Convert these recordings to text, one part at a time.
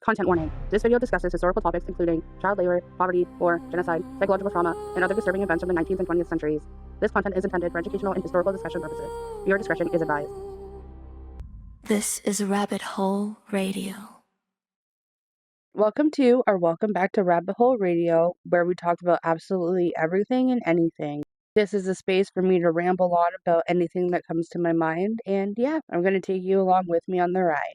Content warning. This video discusses historical topics including child labor, poverty, war, genocide, psychological trauma, and other disturbing events from the 19th and 20th centuries. This content is intended for educational and historical discussion purposes. Viewer discretion is advised. This is Rabbit Hole Radio. Welcome back to Rabbit Hole Radio, where we talk about absolutely everything and anything. This is a space for me to ramble on about anything that comes to my mind, and yeah, I'm going to take you along with me on the ride.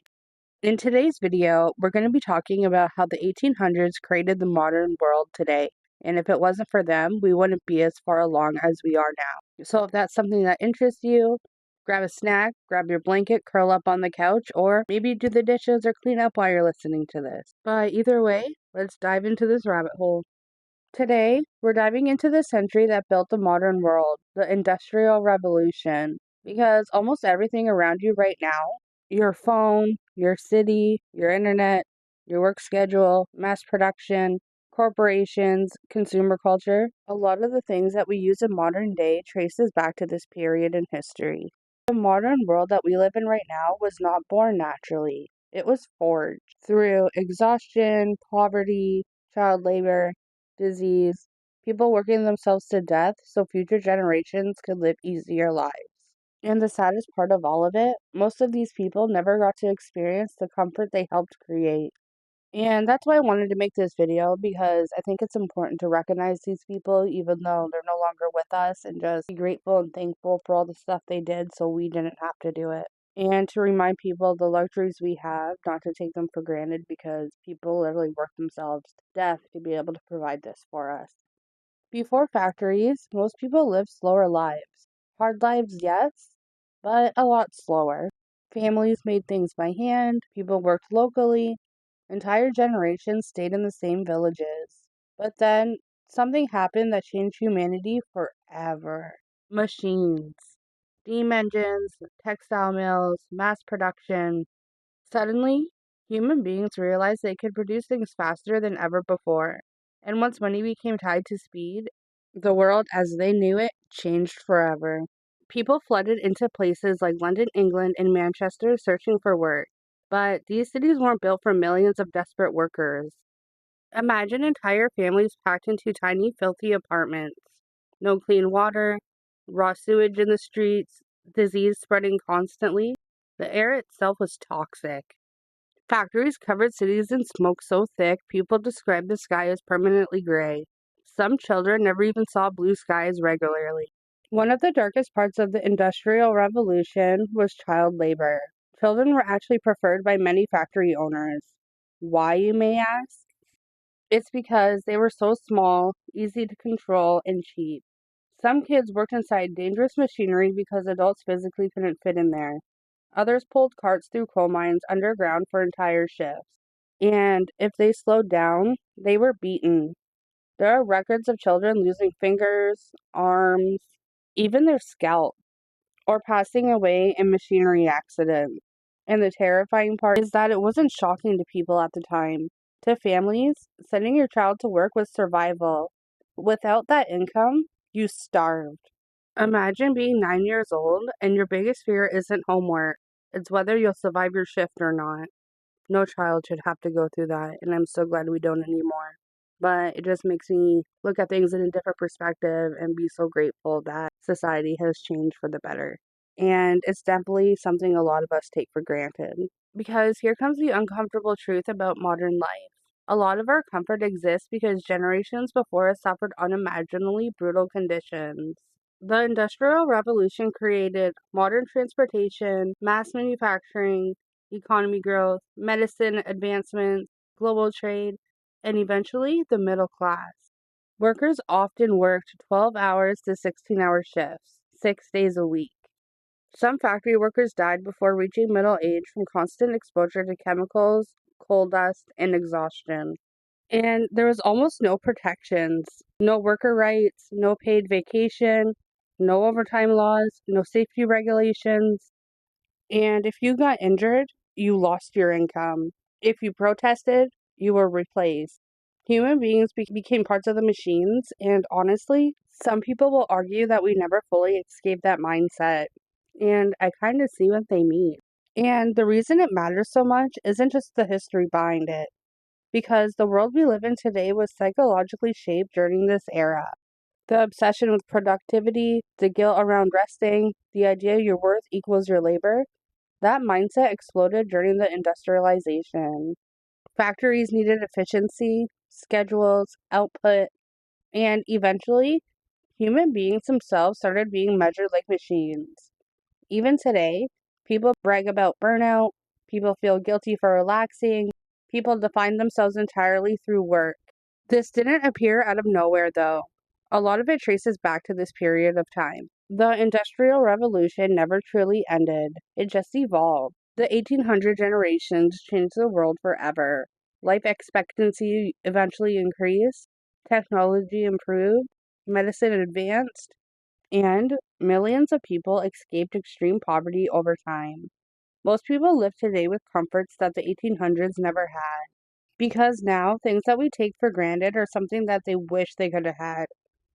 In today's video, we're going to be talking about how the 1800s created the modern world today, and if it wasn't for them, we wouldn't be as far along as we are now. So if that's something that interests you, grab a snack, grab your blanket, curl up on the couch, or maybe do the dishes or clean up while you're listening to this. But either way, let's dive into this rabbit hole. Today, we're diving into the century that built the modern world, the Industrial Revolution, because almost everything around you right now, your phone, your city, your internet, your work schedule, mass production, corporations, consumer culture, a lot of the things that we use in modern day traces back to this period in history. The modern world that we live in right now was not born naturally. It was forged through exhaustion, poverty, child labor, disease, people working themselves to death so future generations could live easier lives. And the saddest part of all of it, most of these people never got to experience the comfort they helped create. And that's why I wanted to make this video, because I think it's important to recognize these people even though they're no longer with us, and just be grateful and thankful for all the stuff they did so we didn't have to do it. And to remind people of the luxuries we have, not to take them for granted, because people literally work themselves to death to be able to provide this for us. Before factories, most people lived slower lives. Hard lives, yes, but a lot slower. Families made things by hand, people worked locally, entire generations stayed in the same villages. But then something happened that changed humanity forever. Machines, steam engines, textile mills, mass production. Suddenly, human beings realized they could produce things faster than ever before. And once money became tied to speed, the world as they knew it changed forever. People flooded into places like London, England, and Manchester searching for work. But these cities weren't built for millions of desperate workers. Imagine entire families packed into tiny, filthy apartments. No clean water, raw sewage in the streets, disease spreading constantly. The air itself was toxic. Factories covered cities in smoke so thick, people described the sky as permanently gray. Some children never even saw blue skies regularly. One of the darkest parts of the Industrial Revolution was child labor. Children were actually preferred by many factory owners. Why, you may ask? It's because they were so small, easy to control, and cheap. Some kids worked inside dangerous machinery because adults physically couldn't fit in there. Others pulled carts through coal mines underground for entire shifts. And if they slowed down, they were beaten. There are records of children losing fingers, arms, even their scalp, or passing away in machinery accidents. And the terrifying part is that it wasn't shocking to people at the time. To families, sending your child to work was survival. Without that income, you starved. Imagine being 9 years old and your biggest fear isn't homework. It's whether you'll survive your shift or not. No child should have to go through that, and I'm so glad we don't anymore. But it just makes me look at things in a different perspective and be so grateful that society has changed for the better. And it's definitely something a lot of us take for granted. Because here comes the uncomfortable truth about modern life. A lot of our comfort exists because generations before us suffered unimaginably brutal conditions. The Industrial Revolution created modern transportation, mass manufacturing, economy growth, medicine advancements, global trade, and eventually the middle class. Workers often worked 12 hours to 16-hour shifts, 6 days a week. Some factory workers died before reaching middle age from constant exposure to chemicals, coal dust, and exhaustion. And there was almost no protections, no worker rights, no paid vacation, no overtime laws, no safety regulations. And if you got injured, you lost your income. If you protested, you were replaced. Human beings became parts of the machines, and honestly, some people will argue that we never fully escaped that mindset. And I kind of see what they mean. And the reason it matters so much isn't just the history behind it. because the world we live in today was psychologically shaped during this era. The obsession with productivity, the guilt around resting, the idea your worth equals your labor, that mindset exploded during the industrialization. Factories needed efficiency, schedules, output, and eventually, human beings themselves started being measured like machines. Even today, people brag about burnout, people feel guilty for relaxing, people define themselves entirely through work. This didn't appear out of nowhere, though. A lot of it traces back to this period of time. The Industrial Revolution never truly ended, it just evolved. The 1800 generations changed the world forever. Life expectancy eventually increased, technology improved, medicine advanced, and millions of people escaped extreme poverty over time. Most people live today with comforts that the 1800s never had. Because now, things that we take for granted are something that they wish they could have had,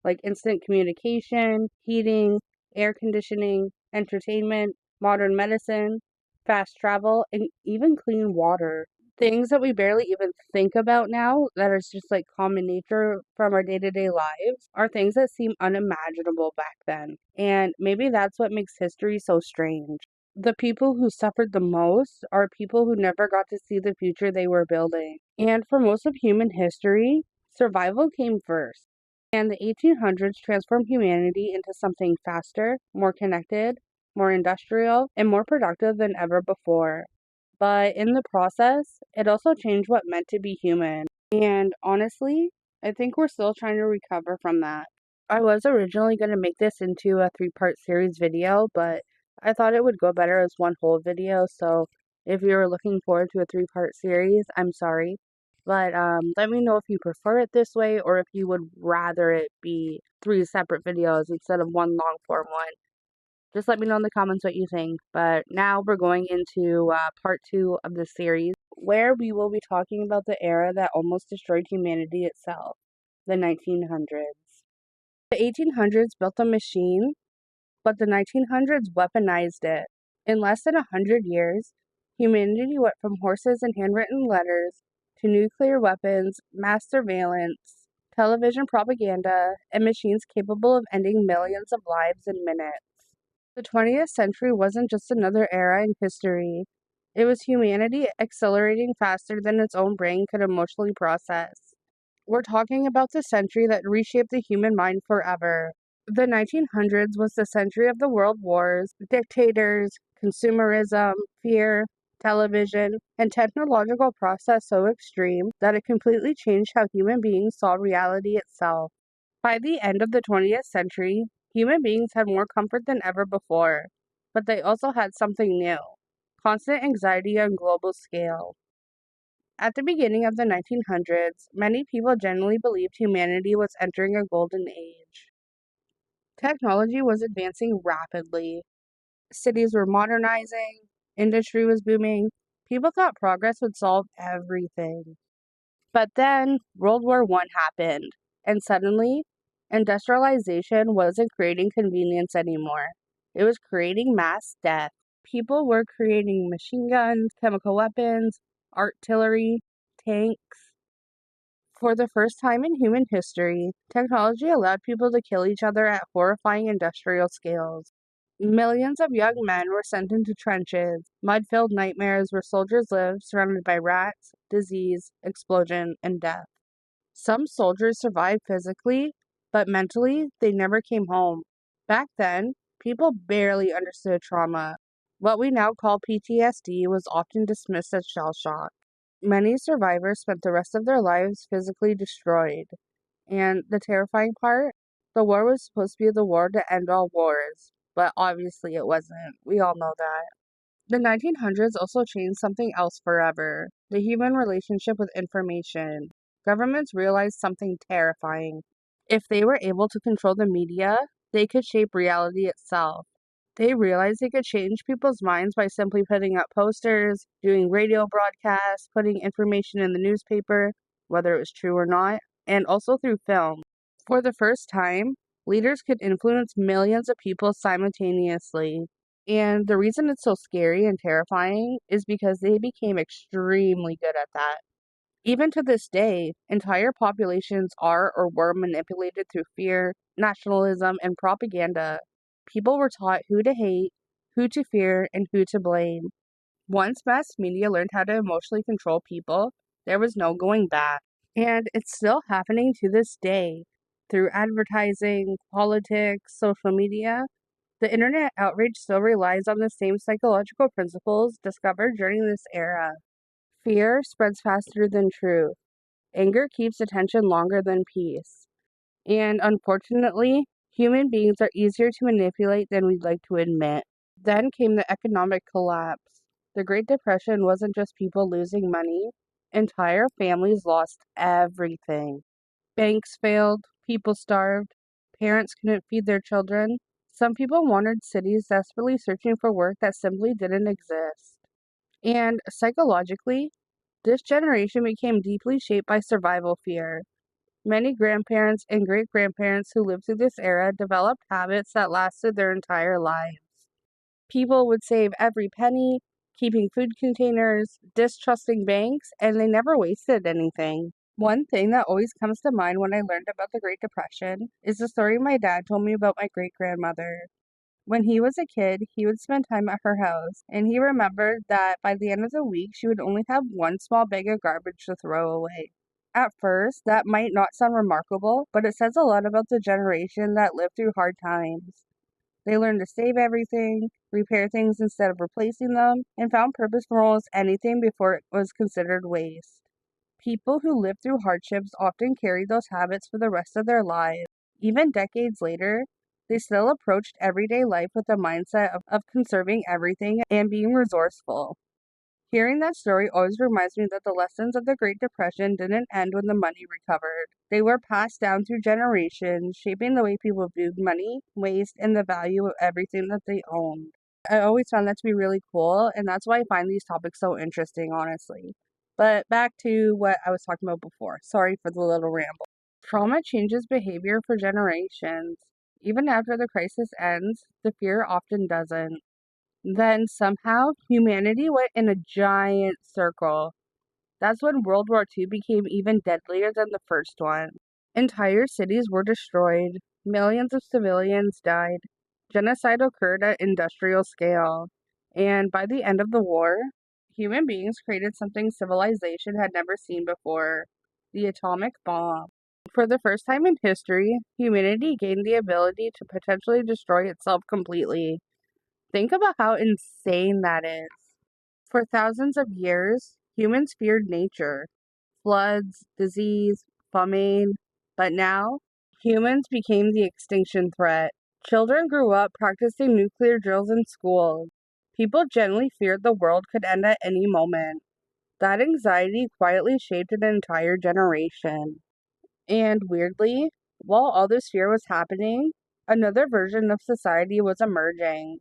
like instant communication, heating, air conditioning, entertainment, modern medicine, fast travel, and even clean water. Things that we barely even think about now, that is just like common nature from our day to day lives, are things that seem unimaginable back then. And maybe that's what makes history so strange. The people who suffered the most are people who never got to see the future they were building. And for most of human history, survival came first. And the 1800s transformed humanity into something faster, more connected, more industrial, and more productive than ever before. But in the process, it also changed what meant to be human. And honestly, I think we're still trying to recover from that. I was originally going to make this into a three-part series video, but I thought it would go better as one whole video. So if you're looking forward to a three-part series, I'm sorry. But let me know if you prefer it this way or if you would rather it be three separate videos instead of one long form one. Just let me know in the comments what you think. But now we're going into part two of the series, where we will be talking about the era that almost destroyed humanity itself, the 1900s. The 1800s built a machine, but the 1900s weaponized it. In less than 100 years, humanity went from horses and handwritten letters to nuclear weapons, mass surveillance, television propaganda, and machines capable of ending millions of lives in minutes. The 20th century wasn't just another era in history. It was humanity accelerating faster than its own brain could emotionally process. We're talking about the century that reshaped the human mind forever. The 1900s was the century of the world wars, dictators, consumerism, fear, television, and technological process so extreme that it completely changed how human beings saw reality itself. By the end of the 20th century, human beings had more comfort than ever before, but they also had something new: constant anxiety on a global scale. At the beginning of the 1900s, many people genuinely believed humanity was entering a golden age. Technology was advancing rapidly, cities were modernizing, industry was booming, people thought progress would solve everything. But then World War I happened, and suddenly, industrialization wasn't creating convenience anymore. It was creating mass death. People were creating machine guns, chemical weapons, artillery, tanks. For the first time in human history, technology allowed people to kill each other at horrifying industrial scales. Millions of young men were sent into trenches, mud-filled nightmares where soldiers lived surrounded by rats, disease, explosion, and death. Some soldiers survived physically, but mentally, they never came home. Back then, people barely understood trauma. What we now call PTSD was often dismissed as shell shock. Many survivors spent the rest of their lives physically destroyed. And the terrifying part? The war was supposed to be the war to end all wars, but obviously it wasn't. We all know that. The 1900s also changed something else forever: the human relationship with information. Governments realized something terrifying. If they were able to control the media, they could shape reality itself. They realized they could change people's minds by simply putting up posters, doing radio broadcasts, putting information in the newspaper, whether it was true or not, and also through film. For the first time, leaders could influence millions of people simultaneously. And the reason it's so scary and terrifying is because they became extremely good at that. Even to this day, entire populations are or were manipulated through fear, nationalism, and propaganda. People were taught who to hate, who to fear, and who to blame. Once mass media learned how to emotionally control people, there was no going back. And it's still happening to this day. Through advertising, politics, social media, the internet outrage still relies on the same psychological principles discovered during this era. Fear spreads faster than truth. Anger keeps attention longer than peace. And unfortunately, human beings are easier to manipulate than we'd like to admit. Then came the economic collapse. The Great Depression wasn't just people losing money, entire families lost everything. Banks failed, people starved, parents couldn't feed their children. Some people wandered cities desperately searching for work that simply didn't exist. And psychologically, this generation became deeply shaped by survival fear. Many grandparents and great grandparents who lived through this era developed habits that lasted their entire lives. People would save every penny, keeping food containers, distrusting banks, and they never wasted anything. One thing that always comes to mind when I learned about the Great Depression is the story my dad told me about my great grandmother. When he was a kid, he would spend time at her house, and he remembered that by the end of the week, she would only have one small bag of garbage to throw away. At first, that might not sound remarkable, but it says a lot about the generation that lived through hard times. They learned to save everything, repair things instead of replacing them, and found purpose for almost anything before it was considered waste. People who lived through hardships often carried those habits for the rest of their lives. Even decades later, they still approached everyday life with the mindset of conserving everything and being resourceful. Hearing that story always reminds me that the lessons of the Great Depression didn't end when the money recovered. They were passed down through generations, shaping the way people viewed money, waste, and the value of everything that they owned. I always found that to be really cool, and that's why I find these topics so interesting, honestly. But back to what I was talking about before. Sorry for the little ramble. Trauma changes behavior for generations. Even after the crisis ends, the fear often doesn't. Then somehow humanity went in a giant circle. That's when World War II became even deadlier than the first one. Entire cities were destroyed, millions of civilians died, genocide occurred at industrial scale, and by the end of the war, human beings created something civilization had never seen before: the atomic bomb. For the first time in history, humanity gained the ability to potentially destroy itself completely. Think about how insane that is. For thousands of years, humans feared nature, floods, disease, famine, but now humans became the extinction threat. Children grew up practicing nuclear drills in schools. People generally feared the world could end at any moment. That anxiety quietly shaped an entire generation. And weirdly, while all this fear was happening, another version of society was emerging.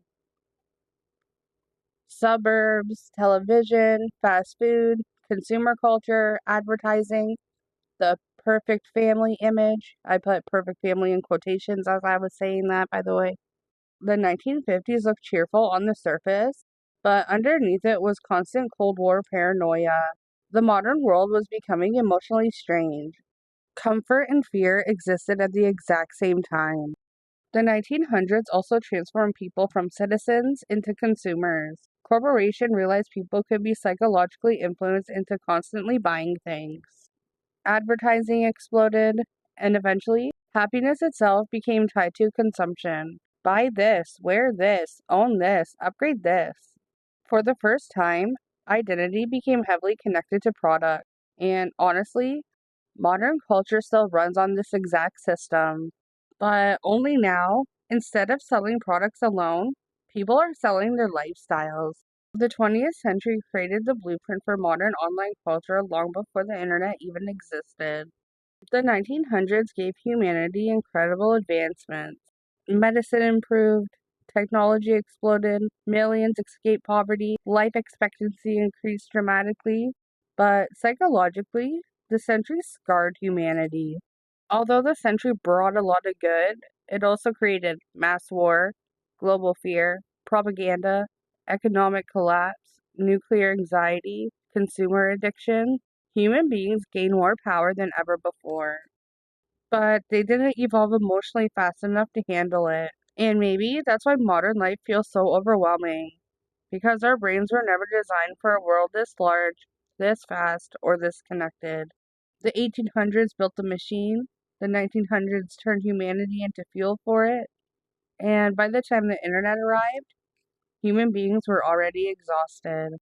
Suburbs, television, fast food, consumer culture, advertising, the perfect family image. I put perfect family in quotations as I was saying that, by the way. The 1950s looked cheerful on the surface, but underneath it was constant Cold War paranoia. The modern world was becoming emotionally strange. Comfort and fear existed at the exact same time. The 1900s also transformed people from citizens into consumers. Corporations realized people could be psychologically influenced into constantly buying things. Advertising exploded, and eventually, happiness itself became tied to consumption. Buy this, wear this, own this, upgrade this. For the first time, identity became heavily connected to product. And honestly, modern culture still runs on this exact system. But only now, instead of selling products alone, people are selling their lifestyles. The 20th century created the blueprint for modern online culture long before the internet even existed. The 1900s gave humanity incredible advancements. Medicine improved, technology exploded, millions escaped poverty, life expectancy increased dramatically, but psychologically, the century scarred humanity. Although the century brought a lot of good, it also created mass war, global fear, propaganda, economic collapse, nuclear anxiety, consumer addiction. Human beings gained more power than ever before, but they didn't evolve emotionally fast enough to handle it. And maybe that's why modern life feels so overwhelming, because our brains were never designed for a world this large, this fast, or this connected. The 1800s built the machine, the 1900s turned humanity into fuel for it, and by the time the internet arrived, human beings were already exhausted.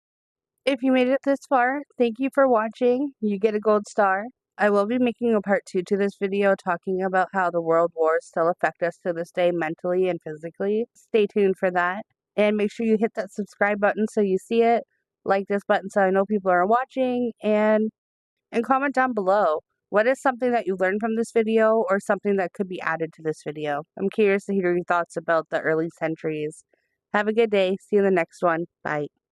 If you made it this far, thank you for watching. You get a gold star. I will be making a part 2 to this video talking about how the world wars still affect us to this day mentally and physically. Stay tuned for that. And make sure you hit that subscribe button so you see it. Like this button so I know people are watching. And comment down below. What is something that you learned from this video or something that could be added to this video? I'm curious to hear your thoughts about the early centuries. Have a good day. See you in the next one. Bye.